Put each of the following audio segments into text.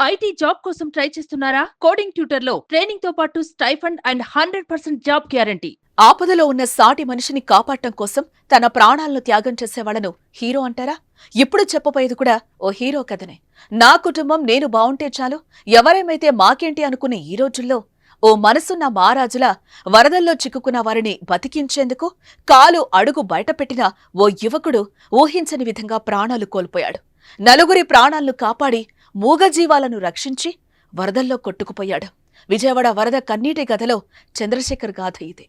IT job కోసం try చేస్తున్నారా? Coding tutor లో ట్రైనింగ్ తో పాటు స్టైఫండ్ అండ్ 100% జాబ్ గ్యారంటీ. ఆపదలో ఉన్న సాటి మనిషిని కాపాడటం కోసం తన ప్రాణాలను త్యాగం చేసేవాళ్లను హీరో అంటారా? ఇప్పుడు చెప్పబోయేది కూడా ఓ హీరో కథనే. నా కుటుంబం నేను బావుంటే చాలు, ఎవరేమైతే మాకేంటి అనుకునే ఈ రోజుల్లో ఓ మనసున్న మహారాజులా వరదల్లో చిక్కుకున్న వారిని బతికించేందుకు కాలు అడుగు బయటపెట్టిన ఓ యువకుడు ఊహించని విధంగా ప్రాణాలు కోల్పోయాడు. నలుగురి ప్రాణాలను కాపాడి మూగజీవాలను రక్షించి వరదల్లో కొట్టుకుపోయాడు. విజయవాడ వరద కన్నీటి గదలో చంద్రశేఖర్ గాథ ఇది.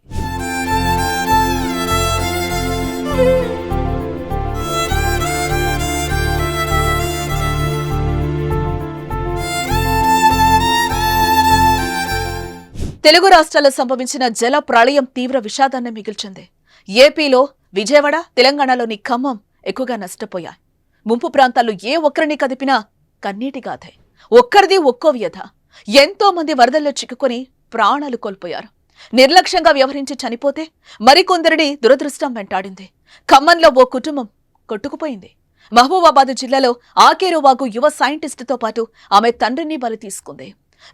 తెలుగు రాష్ట్రాల్లో సంభవించిన జల ప్రళయం తీవ్ర విషాదాన్ని మిగిల్చింది. ఏపీలో విజయవాడ, తెలంగాణలోని ఖమ్మం ఎక్కువగా నష్టపోయాయి. ముంపు ప్రాంతాల్లో ఏ ఒక్కరిని కదిపినా కన్నీటి గాథే. ఒక్కరిది ఒక్కో వ్యధ. ఎంతో మంది వరదల్లో చిక్కుకొని ప్రాణాలు కోల్పోయారు. నిర్లక్ష్యంగా వ్యవహరించి చనిపోతే మరికొందరిని దురదృష్టం వెంటాడింది. ఖమ్మంలో ఓ కుటుంబం కొట్టుకుపోయింది. మహబూబాబాద్ జిల్లాలో ఆకేరువాగు యువ సైంటిస్టుతో పాటు ఆమె తండ్రిని బలి తీసుకుంది.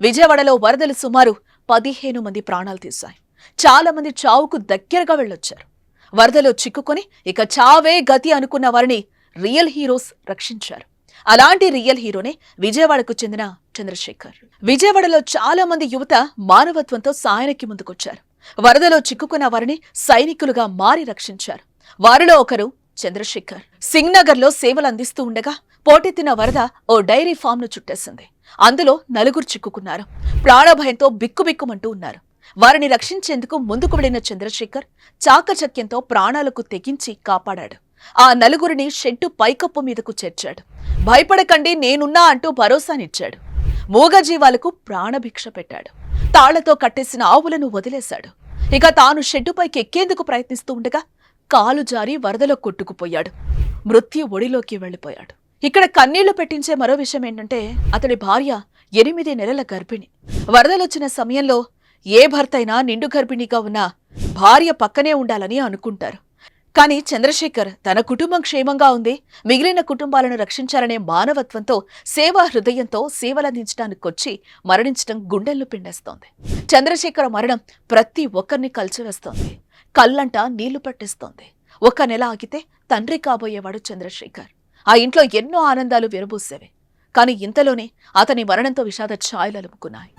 విజయవాడలో వరదలు సుమారు 15 మంది ప్రాణాలు తీశాయి. చాలా మంది చావుకు దగ్గరగా వెళ్ళొచ్చారు. వరదలో చిక్కుకొని ఇక చావే గతి అనుకున్న వారిని రియల్ హీరోస్ రక్షించారు. అలాంటి రియల్ హీరోనే విజయవాడకు చెందిన చంద్రశేఖర్. విజయవాడలో చాలా మంది యువత మానవత్వంతో సాయానికి ముందుకొచ్చారు. వరదలో చిక్కుకున్న వారిని సైనికులుగా మారి రక్షించారు. వారిలో ఒకరు చంద్రశేఖర్. సింగ్నగర్లో సేవలు అందిస్తూ ఉండగా పోటెత్తిన వరద ఓ డైరీ ఫామ్ ను చుట్టేసింది. అందులో నలుగురు చిక్కుకున్నారు. ప్రాణభయంతో బిక్కుబిక్కుమంటూ ఉన్నారు. వారిని రక్షించేందుకు ముందుకు వెళ్లిన చంద్రశేఖర్ చాకచక్యంతో ప్రాణాలకు తెగించి కాపాడాడు. ఆ నలుగురిని షెడ్డు పైకప్పు మీదకు చేర్చాడు. భయపడకండి, నేనున్నా అంటూ భరోసానిచ్చాడు. మూగజీవాలకు ప్రాణభిక్ష పెట్టాడు. తాళ్లతో కట్టేసిన ఆవులను వదిలేశాడు. ఇక తాను షెడ్డుపైకి ఎక్కేందుకు ప్రయత్నిస్తూ ఉండగా కాలు జారి వరదలో కొట్టుకుపోయాడు. మృత్యు ఒడిలోకి వెళ్లిపోయాడు. ఇక్కడ కన్నీళ్లు పెట్టించే మరో విషయం ఏంటంటే, అతడి భార్య 8 నెలల గర్భిణి. వరదలొచ్చిన సమయంలో ఏ భర్తైనా నిండు గర్భిణిగా ఉన్న భార్య పక్కనే ఉండాలని అనుకుంటారు. కానీ చంద్రశేఖర్ తన కుటుంబం క్షేమంగా ఉంది, మిగిలిన కుటుంబాలను రక్షించాలనే మానవత్వంతో, సేవా హృదయంతో సేవలందించడానికొచ్చి మరణించడం గుండెల్లో పిండేస్తోంది. చంద్రశేఖర్ మరణం ప్రతి ఒక్కరిని కలిచివేస్తోంది. కళ్ళంట నీళ్లు పట్టిస్తోంది. 1 నెల ఆగితే తండ్రి కాబోయేవాడు చంద్రశేఖర్. ఆ ఇంట్లో ఎన్నో ఆనందాలు విరబూసేవి. కానీ ఇంతలోనే అతని మరణంతో విషాద ఛాయలు అలుముకున్నాయి.